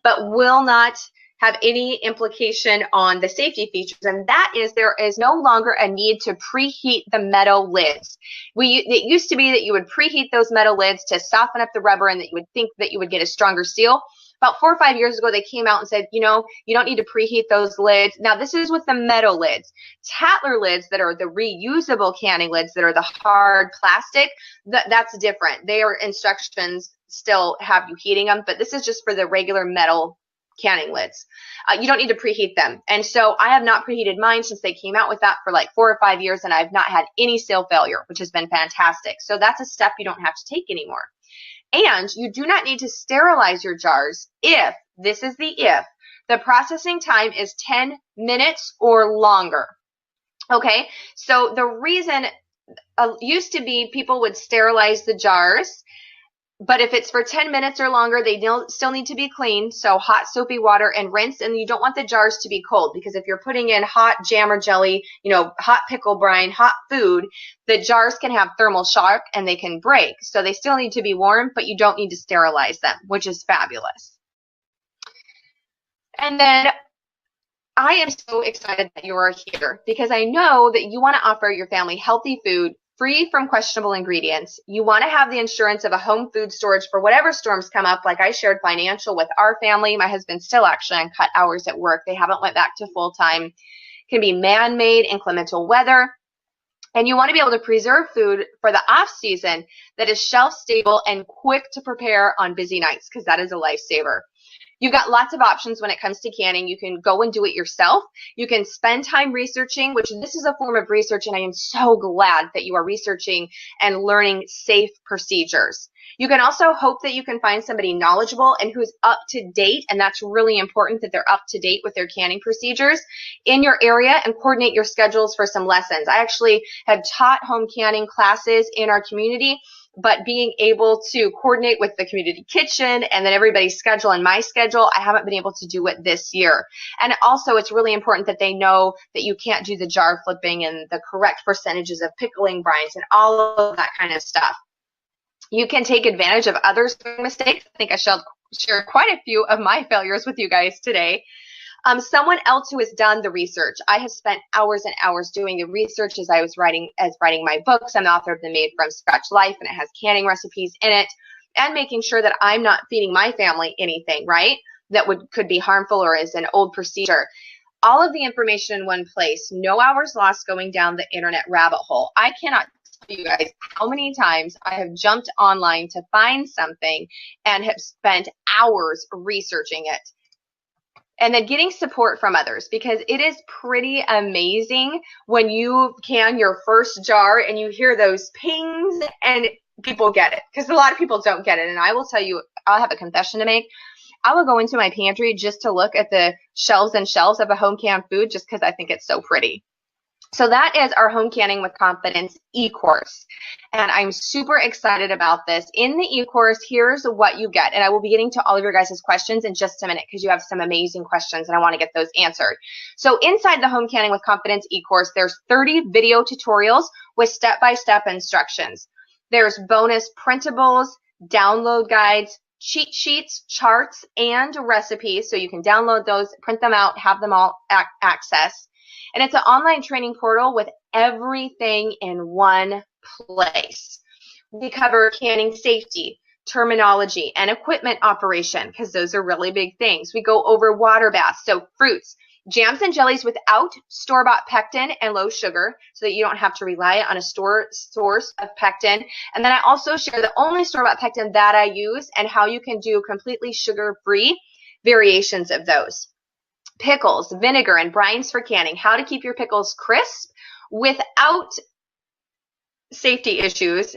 S1: but will not have any implication on the safety features, and that is there is no longer a need to preheat the metal lids. It used to be that you would preheat those metal lids to soften up the rubber and that you would think that you would get a stronger seal. About 4 or 5 years ago, they came out and said, you don't need to preheat those lids. Now, this is with the metal lids. Tattler lids that are the reusable canning lids that are the hard plastic, that's different. Their instructions still have you heating them, but this is just for the regular metal canning lids. You don't need to preheat them. And so I have not preheated mine since they came out with that for like 4 or 5 years, and I've not had any seal failure, which has been fantastic. So that's a step you don't have to take anymore. And you do not need to sterilize your jars if, this is the if, the processing time is 10 minutes or longer. Okay, so the reason used to be people would sterilize the jars, but if it's for 10 minutes or longer, they still need to be cleaned. So hot soapy water and rinse, and you don't want the jars to be cold, because if you're putting in hot jam or jelly, hot pickle brine, hot food, the jars can have thermal shock and they can break. So they still need to be warm, but you don't need to sterilize them, which is fabulous. And then I am so excited that you are here, because I know that you want to offer your family healthy food free from questionable ingredients. You want to have the insurance of a home food storage for whatever storms come up. Like I shared financial with our family. My husband's still actually on cut hours at work. They haven't went back to full time. It can be man-made, inclemental weather. And you want to be able to preserve food for the off season that is shelf stable and quick to prepare on busy nights, because that is a lifesaver. You've got lots of options when it comes to canning. You can go and do it yourself. You can spend time researching, which this is a form of research, and I am so glad that you are researching and learning safe procedures. You can also hope that you can find somebody knowledgeable and who's up to date, and that's really important that they're up to date with their canning procedures in your area, and coordinate your schedules for some lessons. I actually have taught home canning classes in our community, but being able to coordinate with the community kitchen and then everybody's schedule and my schedule, I haven't been able to do it this year. And also, it's really important that they know that you can't do the jar flipping and the correct percentages of pickling brines and all of that kind of stuff. You can take advantage of others' mistakes. I think I shared quite a few of my failures with you guys today. Someone else who has done the research. I have spent hours and hours doing the research as I was writing my books. I'm the author of The Made from Scratch Life, and it has canning recipes in it, and making sure that I'm not feeding my family anything, right, that could be harmful or is an old procedure. All of the information in one place, no hours lost going down the internet rabbit hole. I cannot tell you guys how many times I have jumped online to find something and have spent hours researching it. And then getting support from others, because it is pretty amazing when you can your first jar and you hear those pings and people get it, because a lot of people don't get it. And I will tell you, I'll have a confession to make. I will go into my pantry just to look at the shelves and shelves of a home canned food, just because I think it's so pretty. So that is our Home Canning with Confidence e-course. And I'm super excited about this. In the e-course, here's what you get. And I will be getting to all of your guys' questions in just a minute, because you have some amazing questions and I want to get those answered. So inside the Home Canning with Confidence e-course, there's 30 video tutorials with step-by-step instructions. There's bonus printables, download guides, cheat sheets, charts, and recipes. So you can download those, print them out, have them all access. And it's an online training portal with everything in one place. We cover canning safety, terminology, and equipment operation, because those are really big things. We go over water baths, so fruits, jams, and jellies without store-bought pectin and low sugar, so that you don't have to rely on a source of pectin. And then I also share the only store-bought pectin that I use and how you can do completely sugar-free variations of those. pickles, vinegar, and brines for canning. How to keep your pickles crisp without safety issues,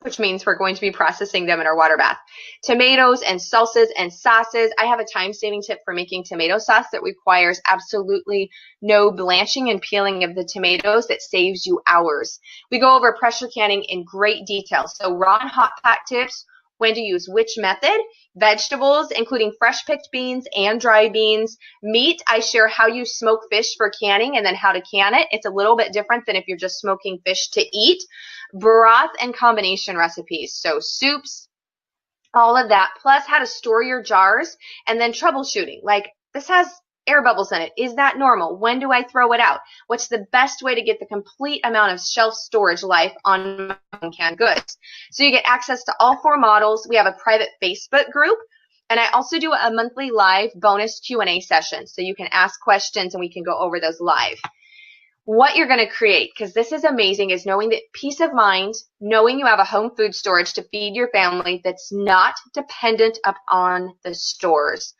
S1: which means we're going to be processing them in our water bath. Tomatoes and salsas and sauces. I have a time-saving tip for making tomato sauce that requires absolutely no blanching and peeling of the tomatoes that saves you hours. We go over pressure canning in great detail. So raw and hot pack tips, when to use which method, vegetables, including fresh picked beans and dry beans, meat. I share how you smoke fish for canning and then how to can it. It's a little bit different than if you're just smoking fish to eat. Broth and combination recipes, so soups, all of that, plus how to store your jars, and then troubleshooting, like this has air bubbles in it. Is that normal? When do I throw it out? What's the best way to get the complete amount of shelf storage life on canned goods? So you get access to all 4 models. We have a private Facebook group, and I also do a monthly live bonus Q&A session, so you can ask questions and we can go over those live. What you're going to create, because this is amazing, is knowing that peace of mind, knowing you have a home food storage to feed your family that's not dependent upon the stores.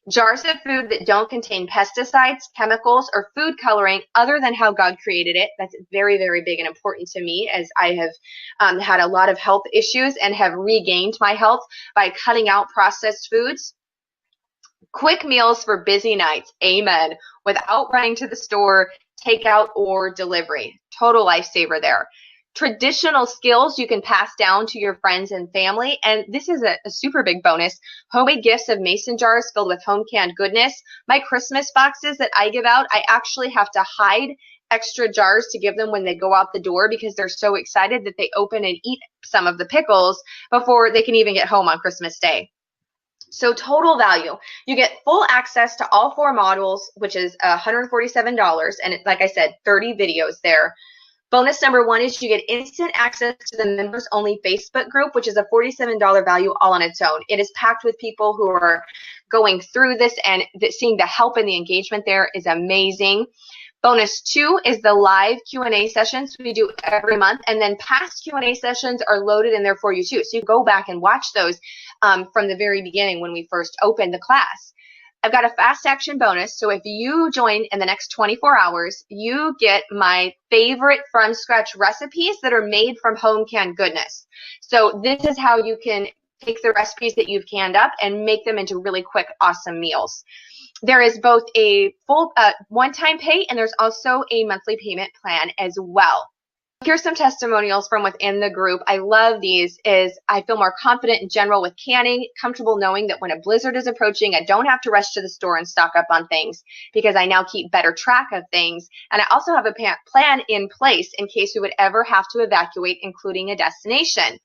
S1: Jars of food that don't contain pesticides, chemicals, or food coloring other than how God created it. That's very, very big and important to me, as I have had a lot of health issues and have regained my health by cutting out processed foods. Quick meals for busy nights. Amen. Without running to the store, takeout, or delivery. Total lifesaver there. Traditional skills you can pass down to your friends and family. And this is a super big bonus. Homemade gifts of mason jars filled with home canned goodness. My Christmas boxes that I give out, I actually have to hide extra jars to give them when they go out the door because they're so excited that they open and eat some of the pickles before they can even get home on Christmas Day. So total value, you get full access to all 4 models, which is $147. And like I said, 30 videos there. Bonus number 1 is you get instant access to the members only Facebook group, which is a $47 value all on its own. It is packed with people who are going through this, and seeing the help and the engagement there is amazing. Bonus 2 is the live Q&A sessions we do every month, and then past Q&A sessions are loaded in there for you too. So you go back and watch those from the very beginning when we first opened the class. I've got a fast action bonus. So if you join in the next 24 hours, you get my favorite from scratch recipes that are made from home canned goodness. So this is how you can take the recipes that you've canned up and make them into really quick, awesome meals. There is both a full one-time pay, and there's also a monthly payment plan as well. Here's some testimonials from within the group. I love these. I feel more confident in general with canning, comfortable knowing that when a blizzard is approaching, I don't have to rush to the store and stock up on things because I now keep better track of things. And I also have a plan in place in case we would ever have to evacuate, including a destination.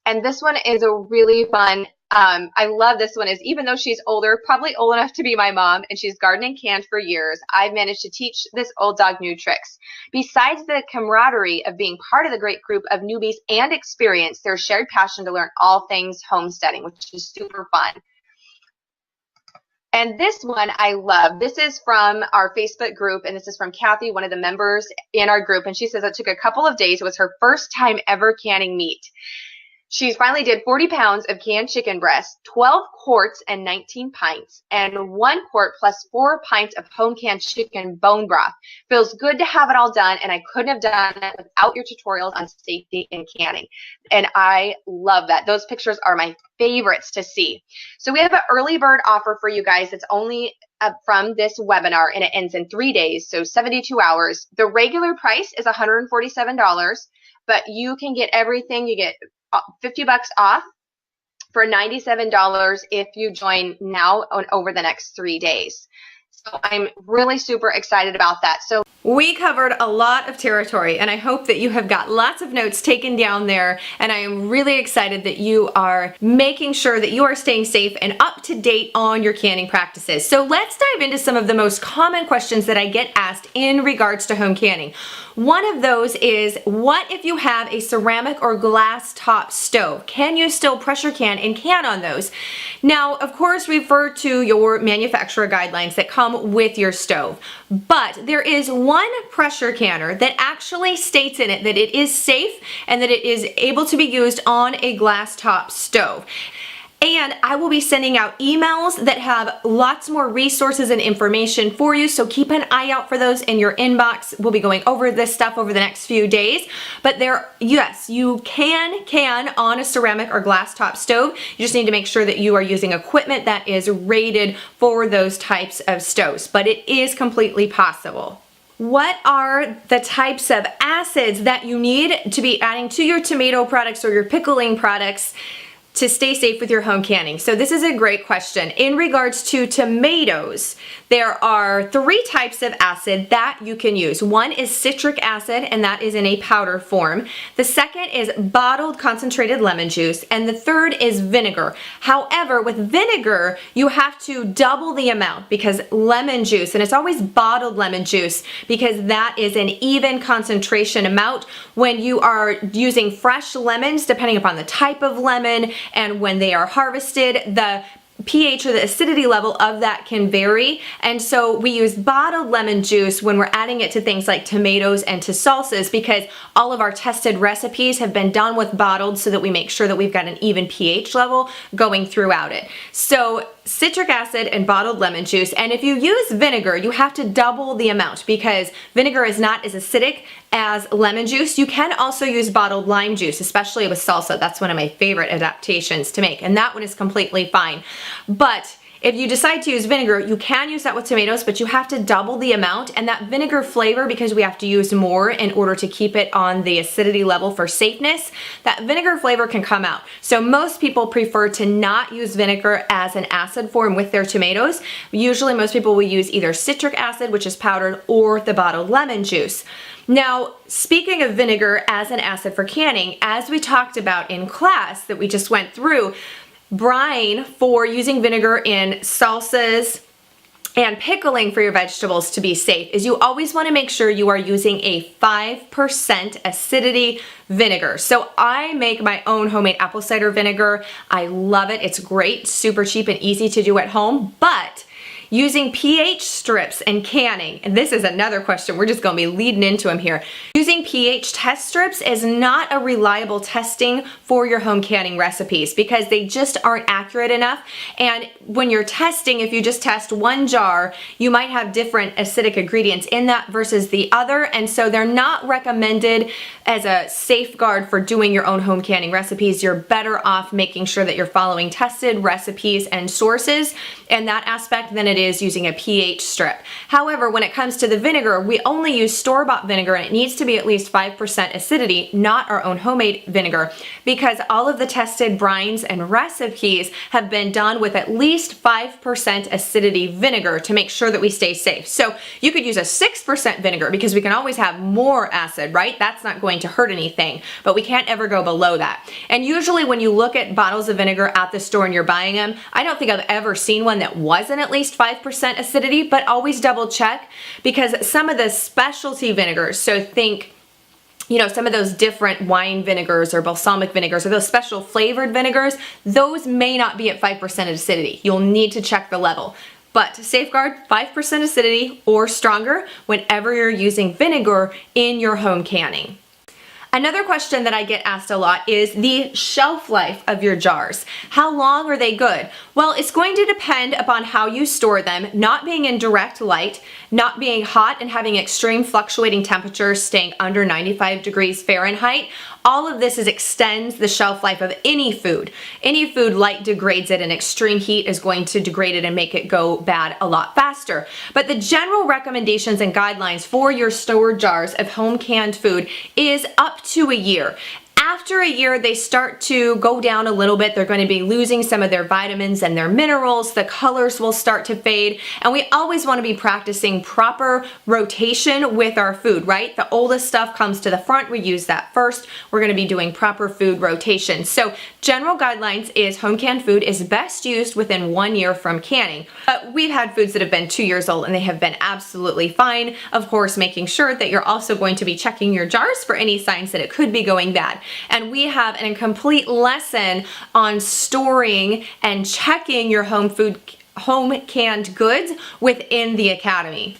S1: And this one is a really fun, I love this one, is even though she's older, probably old enough to be my mom, and she's gardened and canned for years, I've managed to teach this old dog new tricks. Besides the camaraderie of being part of the great group of newbies and experience, their shared passion to learn all things homesteading, which is super fun. And this one I love. This is from our Facebook group, and this is from Kathy, one of the members in our group, and she says it took a couple of days. It was her first time ever canning meat. She finally did 40 pounds of canned chicken breast, 12 quarts and 19 pints, and 1 quart plus 4 pints of home canned chicken bone broth. Feels good to have it all done, and I couldn't have done it without your tutorials on safety and canning. And I love that. Those pictures are my favorites to see. So we have an early bird offer for you guys. It's only from this webinar, and it ends in 3 days, so 72 hours. The regular price is $147, but you can get everything. You get $50 off for $97 if you join now over the next 3 days. So I'm really super excited about that. So we covered a lot of territory, and I hope that you have got lots of notes taken down there, and I am really excited that you are making sure that you are staying safe and up to date on your canning practices. So let's dive into some of the most common questions that I get asked in regards to home canning. One of those is, what if you have a ceramic or glass top stove? Can you still pressure can and can on those? Now, of course, refer to your manufacturer guidelines that come with your stove, but there is one pressure canner that actually states in it that it is safe and that it is able to be used on a glass top stove.
S2: And I will be sending out emails that have lots more resources and information for you, so keep an eye out for those in your inbox. We'll be going over this stuff over the next few days. But yes, you can on a ceramic or glass top stove. You just need to make sure that you are using equipment that is rated for those types of stoves, but it is completely possible. What are the types of acids that you need to be adding to your tomato products or your pickling products to stay safe with your home canning? So this is a great question. In regards to tomatoes, there are 3 types of acid that you can use. One is citric acid, and that is in a powder form. The second is bottled concentrated lemon juice, and the third is vinegar. However, with vinegar, you have to double the amount, because lemon juice, and it's always bottled lemon juice, because that is an even concentration amount. When you are using fresh lemons, depending upon the type of lemon, and when they are harvested, the pH or the acidity level of that can vary, and so we use bottled lemon juice when we're adding it to things like tomatoes and to salsas, because all of our tested recipes have been done with bottled so that we make sure that we've got an even pH level going throughout it. So citric acid and bottled lemon juice, and if you use vinegar, you have to double the amount, because vinegar is not as acidic as lemon juice. You can also use bottled lime juice, especially with salsa. That's one of my favorite adaptations to make, and that one is completely fine. But if you decide to use vinegar, you can use that with tomatoes, but you have to double the amount, and that vinegar flavor, because we have to use more in order to keep it on the acidity level for safeness, that vinegar flavor can come out. So most people prefer to not use vinegar as an acid form with their tomatoes. Usually most people will use either citric acid, which is powdered, or the bottled lemon juice. Now, speaking of vinegar as an acid for canning, as we talked about in class that we just went through, brine for using vinegar in salsas and pickling for your vegetables to be safe is you always want to make sure you are using a 5% acidity vinegar. So I make my own homemade apple cider vinegar. I love it. It's great, super cheap and easy to do at home, but using pH strips and canning, and this is another question, we're just going to be leading into them here. Using pH test strips is not a reliable testing for your home canning recipes, because they just aren't accurate enough. And when you're testing, if you just test one jar, you might have different acidic ingredients in that versus the other, and so they're not recommended as a safeguard for doing your own home canning recipes. You're better off making sure that you're following tested recipes and sources in that aspect than it is using a pH strip. However, when it comes to the vinegar, we only use store-bought vinegar, and it needs to be at least 5% acidity, not our own homemade vinegar, because all of the tested brines and recipes have been done with at least 5% acidity vinegar to make sure that we stay safe. So you could use a 6% vinegar, because we can always have more acid, right? That's not going to hurt anything, but we can't ever go below that. And usually when you look at bottles of vinegar at the store and you're buying them, I don't think I've ever seen one that wasn't at least 5% acidity, but always double check, because some of the specialty vinegars, so think, you know, some of those different wine vinegars or balsamic vinegars or those special flavored vinegars, those may not be at 5% acidity. You'll need to check the level. But to safeguard, 5% acidity or stronger whenever you're using vinegar in your home canning. Another question that I get asked a lot is the shelf life of your jars. How long are they good? Well, it's going to depend upon how you store them, not being in direct light, not being hot and having extreme fluctuating temperatures, staying under 95 degrees Fahrenheit. All of this extends the shelf life of any food. Any food light degrades it, and extreme heat is going to degrade it and make it go bad a lot faster. But the general recommendations and guidelines for your storage jars of home canned food is up to a year. After a year, they start to go down a little bit. They're going to be losing some of their vitamins and their minerals. The colors will start to fade. And we always want to be practicing proper rotation with our food, right? The oldest stuff comes to the front. We use that first. We're going to be doing proper food rotation. So general guidelines is home canned food is best used within 1 year from canning. But we've had foods that have been 2 years old and they have been absolutely fine. Of course, making sure that you're also going to be checking your jars for any signs that it could be going bad. And we have a complete lesson on storing and checking your home canned goods within the Academy.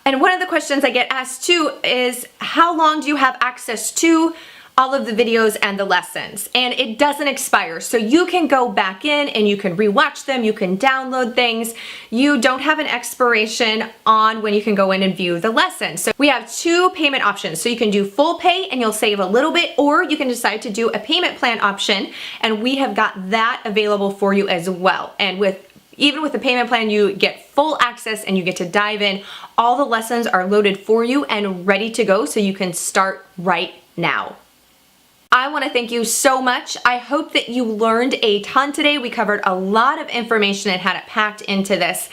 S2: And one of the questions I get asked too is, how long do you have access to all of the videos and the lessons, and it doesn't expire. So you can go back in and you can rewatch them, you can download things. You don't have an expiration on when you can go in and view the lesson. So we have 2 payment options. So you can do full pay and you'll save a little bit, or you can decide to do a payment plan option, and we have got that available for you as well. And even with the payment plan, you get full access and you get to dive in. All the lessons are loaded for you and ready to go, so you can start right now. I want to thank you so much. I hope that you learned a ton today. We covered a lot of information and had it packed into this.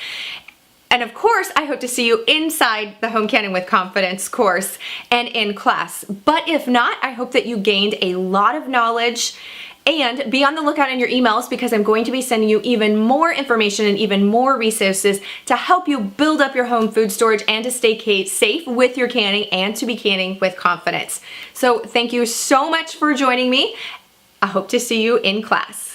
S2: And of course, I hope to see you inside the Home Canning with Confidence course and in class. But if not, I hope that you gained a lot of knowledge. And be on the lookout in your emails, because I'm going to be sending you even more information and even more resources to help you build up your home food storage and to stay safe with your canning and to be canning with confidence. So thank you so much for joining me. I hope to see you in class.